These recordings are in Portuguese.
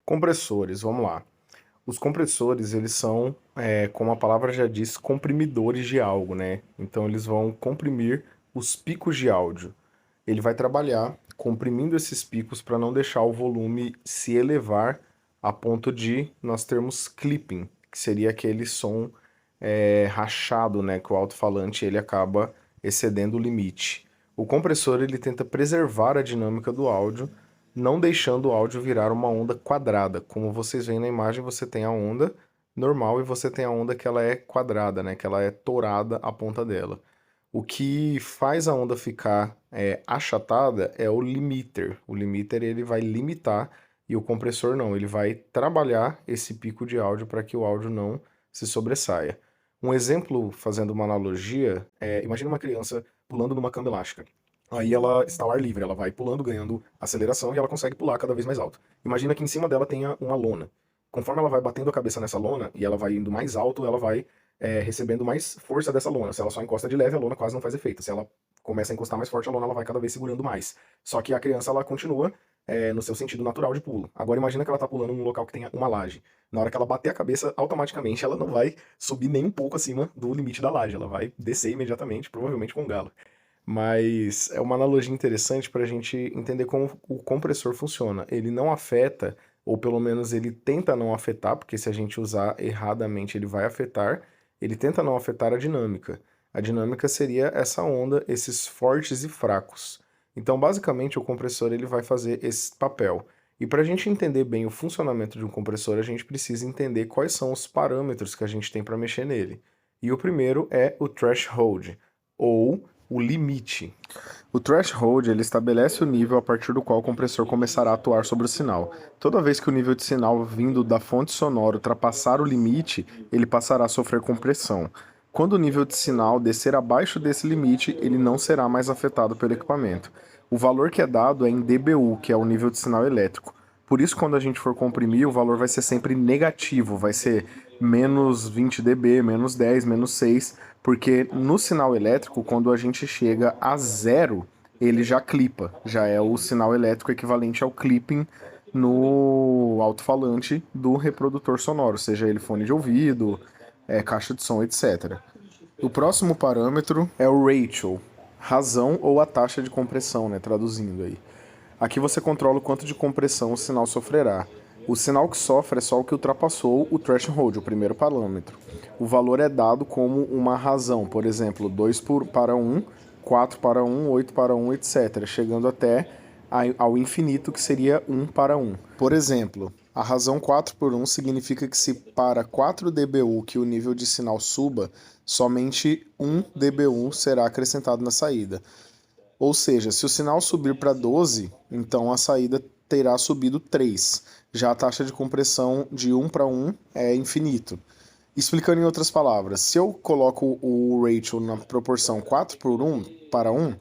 Compressores, vamos lá. Os compressores, eles são, como a palavra já diz, comprimidores de algo, né? Então eles vão comprimir os picos de áudio. Ele vai trabalhar comprimindo esses picos para não deixar o volume se elevar a ponto de nós termos clipping, que seria aquele som rachado, né? Que o alto-falante ele acaba excedendo o limite. O compressor ele tenta preservar a dinâmica do áudio, não deixando o áudio virar uma onda quadrada. Como vocês veem na imagem, você tem a onda normal e você tem a onda que ela é quadrada, né? Que ela é tourada a ponta dela. O que faz a onda ficar achatada é o limiter. O limiter ele vai limitar e o compressor não. Ele vai trabalhar esse pico de áudio para que o áudio não se sobressaia. Um exemplo, fazendo uma analogia, imagine uma criança pulando numa cama elástica. Aí ela está ao ar livre, ela vai pulando, ganhando aceleração e ela consegue pular cada vez mais alto. Imagina que em cima dela tenha uma lona. Conforme ela vai batendo a cabeça nessa lona e ela vai indo mais alto, ela vai recebendo mais força dessa lona. Se ela só encosta de leve, a lona quase não faz efeito. Se ela começa a encostar mais forte, a lona ela vai cada vez segurando mais. Só que a criança ela continua no seu sentido natural de pulo. Agora imagina que ela está pulando num local que tenha uma laje. Na hora que ela bater a cabeça, automaticamente ela não vai subir nem um pouco acima do limite da laje. Ela vai descer imediatamente, provavelmente com um galo. Mas é uma analogia interessante para a gente entender como o compressor funciona. Ele não afeta, ou pelo menos ele tenta não afetar, porque se a gente usar erradamente ele vai afetar, ele tenta não afetar a dinâmica. A dinâmica seria essa onda, esses fortes e fracos. Então, basicamente, o compressor ele vai fazer esse papel. E para a gente entender bem o funcionamento de um compressor, a gente precisa entender quais são os parâmetros que a gente tem para mexer nele. E o primeiro é o threshold, ou o limite. O threshold ele estabelece o nível a partir do qual o compressor começará a atuar sobre o sinal. Toda vez que o nível de sinal vindo da fonte sonora ultrapassar o limite, ele passará a sofrer compressão. Quando o nível de sinal descer abaixo desse limite, ele não será mais afetado pelo equipamento. O valor que é dado é em dBu, que é o nível de sinal elétrico. Por isso, quando a gente for comprimir, o valor vai ser sempre negativo, vai ser menos 20 dB, menos 10, menos 6, porque no sinal elétrico, quando a gente chega a zero, ele já clipa, já é o sinal elétrico equivalente ao clipping no alto-falante do reprodutor sonoro, seja ele fone de ouvido, caixa de som, etc. O próximo parâmetro é o ratio, razão ou a taxa de compressão, né, traduzindo aí. Aqui você controla o quanto de compressão o sinal sofrerá. O sinal que sofre é só o que ultrapassou o threshold, o primeiro parâmetro. O valor é dado como uma razão, por exemplo, 2 para 1, 4 para 1, 8 para 1, etc., chegando até ao infinito, que seria 1 para 1. Por exemplo, a razão 4 por 1 significa que se para 4 dBu que o nível de sinal suba, somente 1 dBu será acrescentado na saída. Ou seja, se o sinal subir para 12, então a saída terá subido 3. Já a taxa de compressão de 1 para 1 é infinito. Explicando em outras palavras, se eu coloco o ratio na proporção 4 por 1 para 1,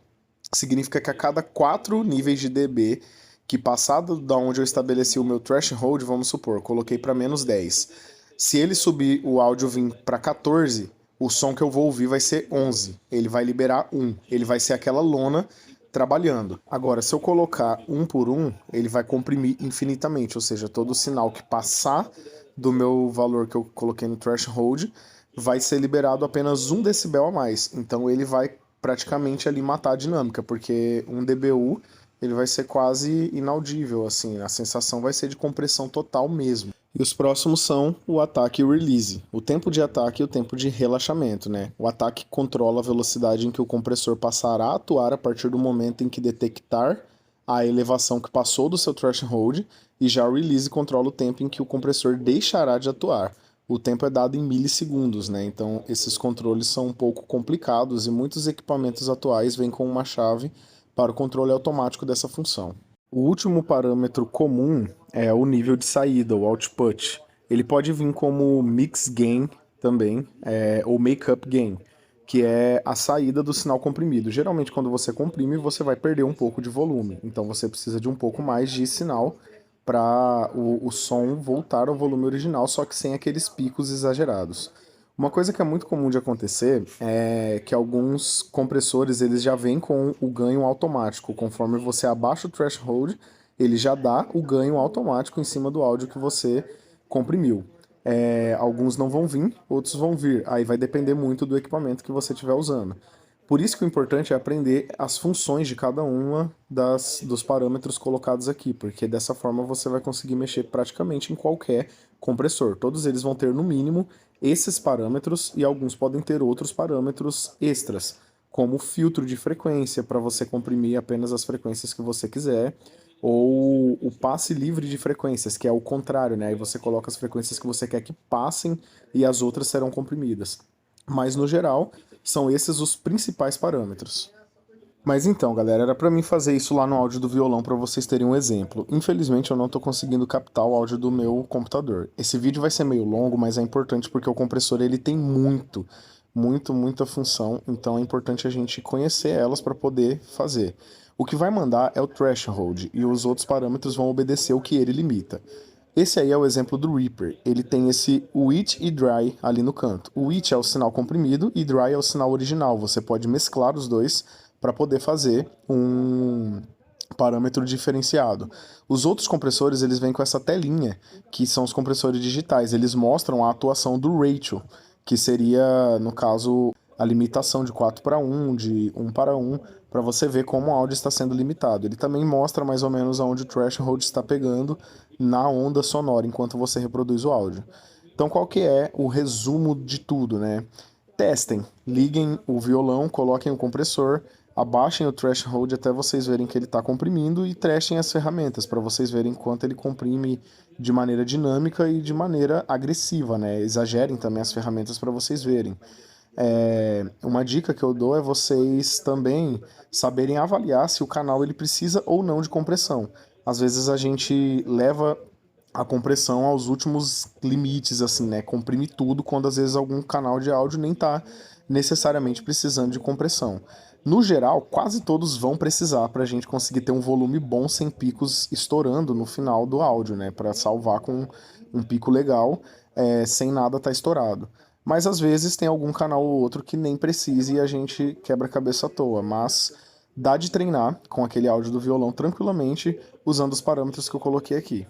significa que a cada 4 níveis de dB que passado da onde eu estabeleci o meu threshold, vamos supor, coloquei para menos 10. Se ele subir o áudio vir para 14, o som que eu vou ouvir vai ser 11. Ele vai liberar 1. Ele vai ser aquela lona trabalhando. Agora, se eu colocar 1 por 1, ele vai comprimir infinitamente, ou seja, todo sinal que passar do meu valor que eu coloquei no threshold vai ser liberado apenas 1 decibel a mais. Então ele vai praticamente ali matar a dinâmica, porque 1 dBu ele vai ser quase inaudível, assim, a sensação vai ser de compressão total mesmo. E os próximos são o ataque e o release. O tempo de ataque e o tempo de relaxamento, né? O ataque controla a velocidade em que o compressor passará a atuar a partir do momento em que detectar a elevação que passou do seu threshold, e já o release controla o tempo em que o compressor deixará de atuar. O tempo é dado em milissegundos, né? Então esses controles são um pouco complicados e muitos equipamentos atuais vêm com uma chave para o controle automático dessa função. O último parâmetro comum é o nível de saída, o output. Ele pode vir como mix gain também, ou makeup gain, que é a saída do sinal comprimido. Geralmente, quando você comprime, você vai perder um pouco de volume. Então, você precisa de um pouco mais de sinal para o som voltar ao volume original, só que sem aqueles picos exagerados. Uma coisa que é muito comum de acontecer é que alguns compressores eles já vêm com o ganho automático. Conforme você abaixa o threshold, ele já dá o ganho automático em cima do áudio que você comprimiu. Alguns não vão vir, outros vão vir. Aí vai depender muito do equipamento que você estiver usando. Por isso que o importante é aprender as funções de cada uma dos parâmetros colocados aqui, porque dessa forma você vai conseguir mexer praticamente em qualquer compressor. Todos eles vão ter, no mínimo, esses parâmetros e alguns podem ter outros parâmetros extras, como filtro de frequência, para você comprimir apenas as frequências que você quiser, ou o passe livre de frequências, que é o contrário, né? Aí você coloca as frequências que você quer que passem e as outras serão comprimidas. Mas no geral, são esses os principais parâmetros. Mas então, galera, era para mim fazer isso lá no áudio do violão para vocês terem um exemplo. Infelizmente, eu não estou conseguindo captar o áudio do meu computador. Esse vídeo vai ser meio longo, mas é importante porque o compressor ele tem muita função, então é importante a gente conhecer elas para poder fazer. O que vai mandar é o threshold e os outros parâmetros vão obedecer o que ele limita. Esse aí é o exemplo do Reaper. Ele tem esse wet e dry ali no canto. O wet é o sinal comprimido e dry é o sinal original. Você pode mesclar os dois para poder fazer um parâmetro diferenciado. Os outros compressores eles vêm com essa telinha, que são os compressores digitais. Eles mostram a atuação do ratio, que seria, no caso, a limitação de 4 para 1, de 1 para 1, para você ver como o áudio está sendo limitado. Ele também mostra mais ou menos onde o threshold está pegando na onda sonora enquanto você reproduz o áudio. Então qual que é o resumo de tudo, né? Testem, liguem o violão, coloquem o compressor, abaixem o threshold até vocês verem que ele está comprimindo e testem as ferramentas para vocês verem quanto ele comprime de maneira dinâmica e de maneira agressiva, né? Exagerem também as ferramentas para vocês verem. Uma dica que eu dou é vocês também saberem avaliar se o canal ele precisa ou não de compressão. Às vezes a gente leva a compressão aos últimos limites, assim, né? Comprime tudo, quando às vezes algum canal de áudio nem está necessariamente precisando de compressão. No geral, quase todos vão precisar para a gente conseguir ter um volume bom sem picos estourando no final do áudio, né? Para salvar com um pico legal, sem nada estar estourado. Mas às vezes tem algum canal ou outro que nem precisa e a gente quebra a cabeça à toa. Mas dá de treinar com aquele áudio do violão tranquilamente usando os parâmetros que eu coloquei aqui.